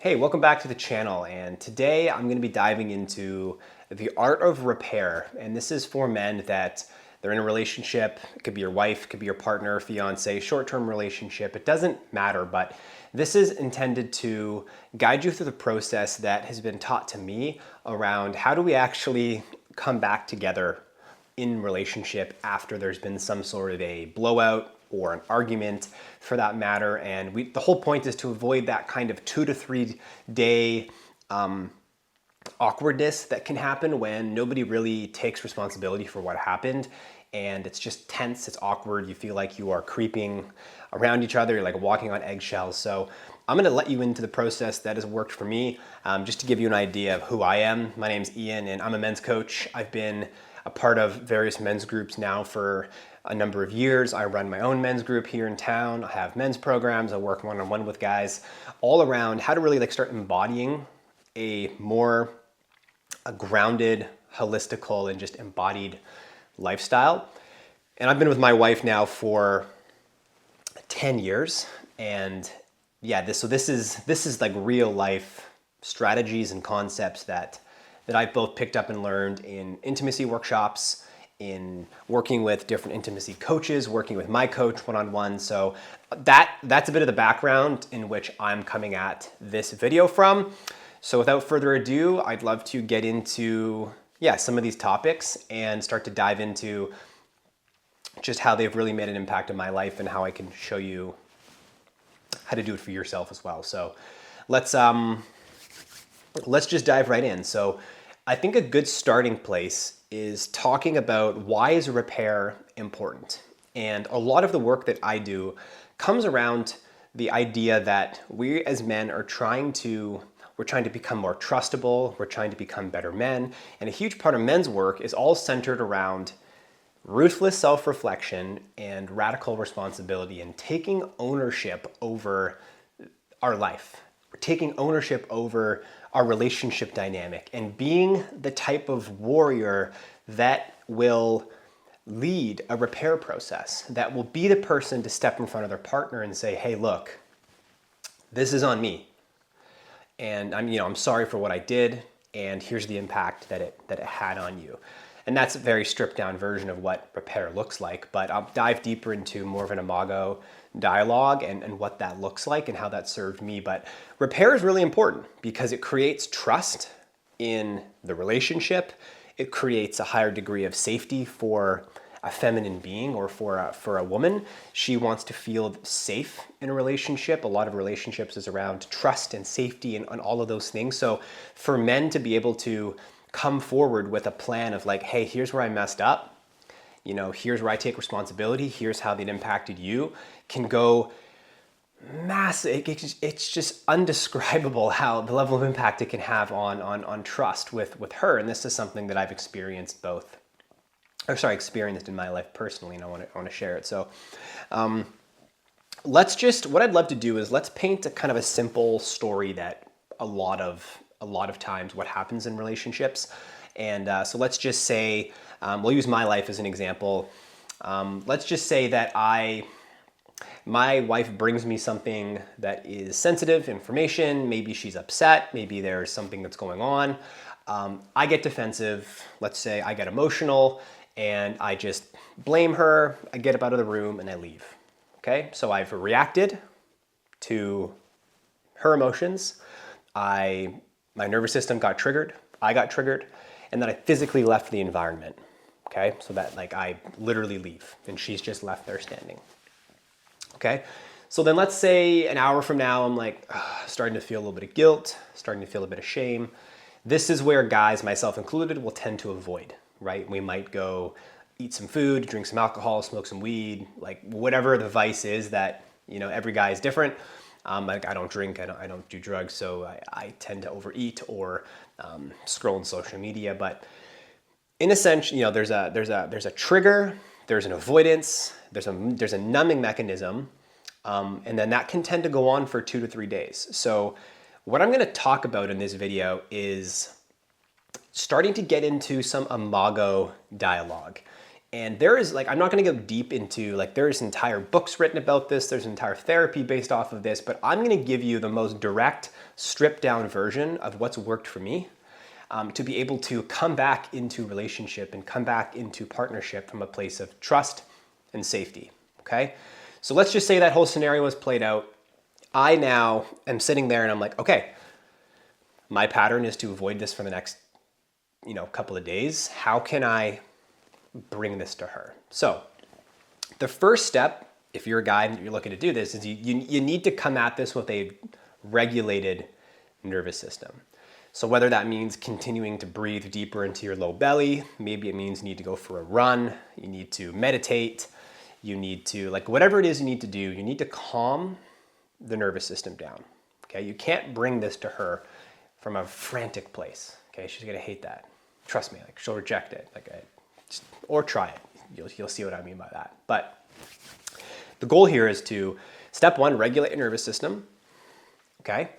Hey, welcome back to the channel, and today I'm going to be diving into the art of repair. And this is for men that they're in a relationship. It could be your wife, it could be your partner, fiance, short-term relationship. It doesn't matter, but this is intended to guide you through the process that has been taught to me around how do we actually come back together in relationship after there's been some sort of a blowout or an argument for that matter. And the whole point is to avoid that kind of 2 to 3 day awkwardness that can happen when nobody really takes responsibility for what happened. And it's just tense, it's awkward, you feel like you are creeping around each other, you're like walking on eggshells. So I'm gonna let you into the process that has worked for me, just to give you an idea of who I am. My name's Ian and I'm a men's coach. I've been a part of various men's groups now for a number of years. I run my own men's group here in town. I have men's programs. I work one-on-one with guys all around how to really start embodying a more grounded, holistical, and just embodied lifestyle. And I've been with my wife now for 10 years. And yeah, this is like real life strategies and concepts that I've both picked up and learned in intimacy workshops, in working with different intimacy coaches, working with my coach one-on-one. So that's a bit of the background in which I'm coming at this video from. So without further ado, I'd love to get into some of these topics and start to dive into just how they've really made an impact in my life and how I can show you how to do it for yourself as well. So let's just dive right in. So I think a good starting place is talking about why is repair important. And a lot of the work that I do comes around the idea that we as men are trying to become more trustable, we're trying to become better men. And a huge part of men's work is all centered around ruthless self-reflection and radical responsibility and taking ownership over our life. We're taking ownership over our relationship dynamic and being the type of warrior that will lead a repair process, that will be the person to step in front of their partner and say, hey, look, this is on me. And I'm sorry for what I did, and here's the impact that it had on you. And that's a very stripped down version of what repair looks like, but I'll dive deeper into more of an imago dialogue and what that looks like and how that served me. But repair is really important because it creates trust in the relationship. It creates a higher degree of safety for a feminine being or for a woman. She wants to feel safe in a relationship. A lot of relationships is around trust and safety and all of those things. So for men to be able to come forward with a plan of like, hey, here's where I messed up. Here's where I take responsibility. Here's how that impacted you, can go massive. It's just undescribable how the level of impact it can have on trust with her. And this is something that I've experienced experienced in my life personally, and I want to share it. So what I'd love to do is let's paint a kind of a simple story that a lot of times what happens in relationships. And so let's just say, we'll use my life as an example. Let's just say that my wife brings me something that is sensitive information. Maybe she's upset. Maybe there's something that's going on. I get defensive. Let's say I get emotional and I just blame her. I get up out of the room and I leave. Okay, so I've reacted to her emotions. My nervous system got triggered. I got triggered, and then I physically left the environment. Okay, so that I literally leave and she's just left there standing. Okay, so then let's say an hour from now, I'm starting to feel a little bit of guilt, starting to feel a bit of shame. This is where guys, myself included, will tend to avoid, right? We might go eat some food, drink some alcohol, smoke some weed, whatever the vice is that, every guy is different. I don't drink, I don't do drugs, so I tend to overeat or scroll on social media. But in a sense, there's a trigger, there's an avoidance, there's a numbing mechanism, and then that can tend to go on for 2 to 3 days. So what I'm going to talk about in this video is starting to get into some imago dialogue. And there is like, I'm not going to go deep into like, there's entire books written about this. There's entire therapy based off of this, but I'm going to give you the most direct, stripped down version of what's worked for me to be able to come back into relationship and come back into partnership from a place of trust and safety. Okay. So let's just say that whole scenario was played out. I now am sitting there and I'm like, okay, my pattern is to avoid this for the next, couple of days. How can I bring this to her? So the first step, if you're a guy and you're looking to do this, is you need to come at this with a regulated nervous system. So whether that means continuing to breathe deeper into your low belly, maybe it means you need to go for a run, you need to meditate, you need to, like whatever it is you need to do, you need to calm the nervous system down. Okay, you can't bring this to her from a frantic place. Okay, she's gonna hate that. Trust me, like she'll reject it. Or try it. You'll see what I mean by that. But the goal here is to, step one, regulate your nervous system. Okay.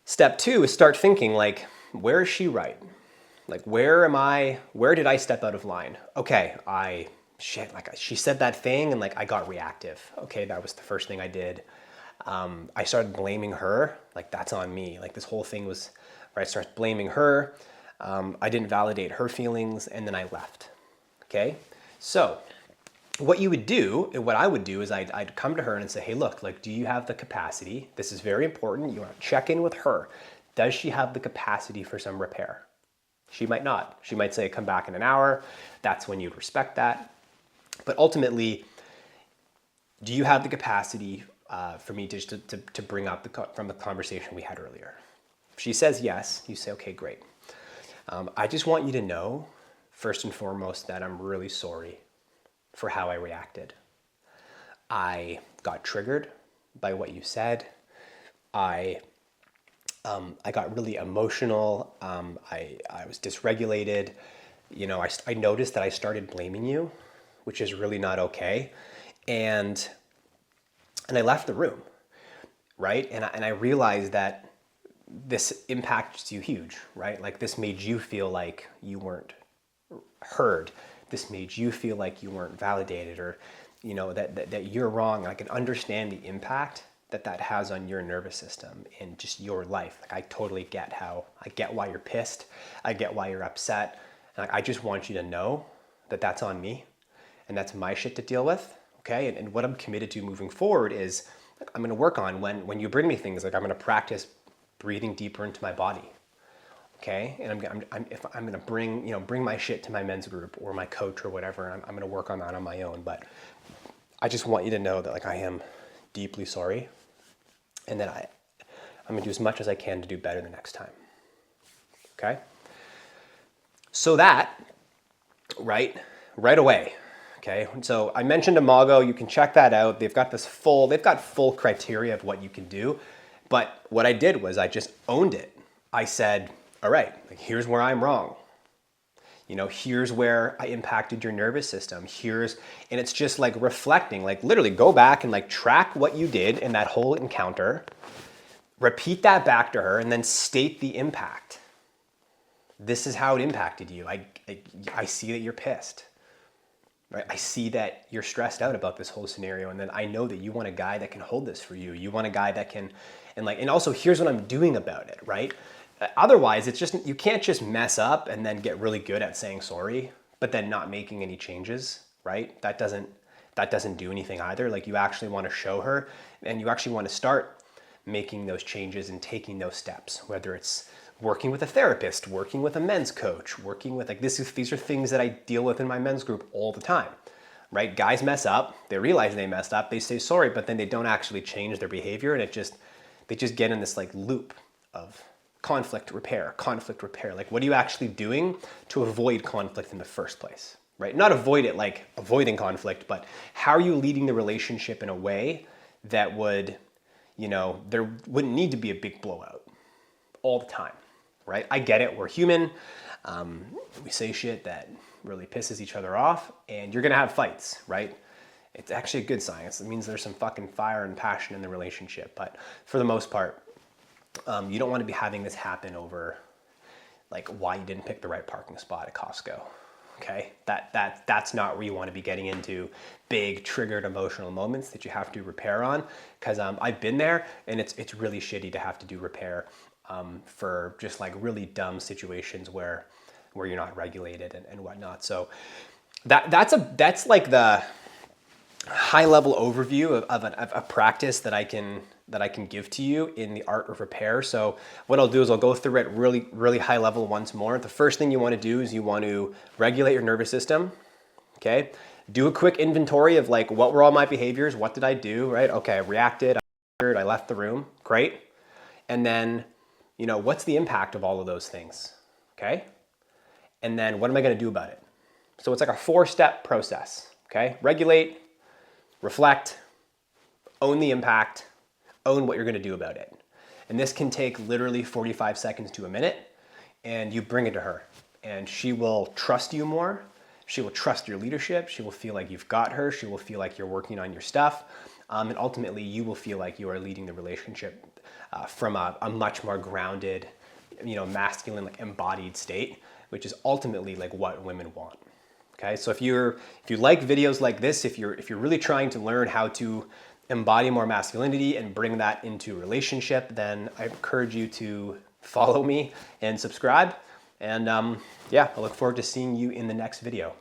Step two is start thinking like, where is she right? Like, where did I step out of line? Okay, she said that thing and like I got reactive. Okay, that was the first thing I did. I started blaming her, like that's on me. Like this whole thing was, right, I started blaming her. I didn't validate her feelings and then I left. Okay, so what I would do is I'd come to her and say, hey, look, like, do you have the capacity? This is very important. You want to check in with her. Does she have the capacity for some repair? She might not. She might say, come back in an hour. That's when you'd respect that. But ultimately, do you have the capacity for me to bring up from the conversation we had earlier? If she says yes, you say, okay, great. I just want you to know, first and foremost, that I'm really sorry for how I reacted. I got triggered by what you said. I got really emotional. I was dysregulated. I noticed that I started blaming you, which is really not okay. And I left the room, right? And I realized that this impacts you huge, right? Like this made you feel like you weren't heard. This made you feel like you weren't validated, or that you're wrong. I can understand the impact that has on your nervous system and just your life. Like I totally get why you're pissed. I get why you're upset. And I just want you to know that that's on me and that's my shit to deal with. Okay. And what I'm committed to moving forward is I'm going to work on when you bring me things, like I'm going to practice breathing deeper into my body. Okay, and if I'm gonna bring my shit to my men's group or my coach or whatever, I'm gonna work on that on my own. But I just want you to know that like I am deeply sorry, and that I'm gonna do as much as I can to do better the next time. Okay, so that right away. Okay, so I mentioned Imago. You can check that out. They've got full criteria of what you can do. But what I did was I just owned it. I said, all right, like here's where I'm wrong. Here's where I impacted your nervous system. And it's just like reflecting, like literally go back and like track what you did in that whole encounter, repeat that back to her, and then state the impact. This is how it impacted you. I see that you're pissed. Right? I see that you're stressed out about this whole scenario, and then I know that you want a guy that can hold this for you. You want a guy that can, and also here's what I'm doing about it, right? Otherwise, it's just, you can't just mess up and then get really good at saying sorry, but then not making any changes, right? That doesn't do anything either. Like you actually want to show her, and you actually want to start making those changes and taking those steps, whether it's working with a therapist, working with a men's coach, working with these are things that I deal with in my men's group all the time, right? Guys mess up, they realize they messed up, they say sorry, but then they don't actually change their behavior, and they just get in this like loop of conflict repair. Like what are you actually doing to avoid conflict in the first place, right? Not avoid it like avoiding conflict, but how are you leading the relationship in a way that would, there wouldn't need to be a big blowout all the time, right? I get it, we're human. We say shit that really pisses each other off, and you're gonna have fights, right? It's actually a good sign. It means there's some fucking fire and passion in the relationship, but for the most part, you don't want to be having this happen over like why you didn't pick the right parking spot at Costco, Okay, that's not where you want to be getting into big triggered emotional moments that you have to repair on, because I've been there, and it's really shitty to have to do repair for just like really dumb situations where you're not regulated and whatnot. So that's like the high level overview of a practice that I can give to you in the art of repair. So what I'll do is I'll go through it really high level once more. The first thing you want to do is you want to regulate your nervous system. Okay, do a quick inventory of like, what were all my behaviors, what did I do, right? Okay, I reacted, I left the room, great. And then, what's the impact of all of those things? Okay, and then what am I going to do about it? So it's like a 4-step process. Okay, regulate, reflect, own the impact, own what you're going to do about it. And this can take literally 45 seconds to a minute, and you bring it to her, and she will trust you more. She will trust your leadership. She will feel like you've got her. She will feel like you're working on your stuff. And ultimately, you will feel like you are leading the relationship from a much more grounded, masculine, like embodied state, which is ultimately like what women want. Okay, so if you like videos like this, if you're really trying to learn how to embody more masculinity and bring that into a relationship, then I encourage you to follow me and subscribe. And yeah, I look forward to seeing you in the next video.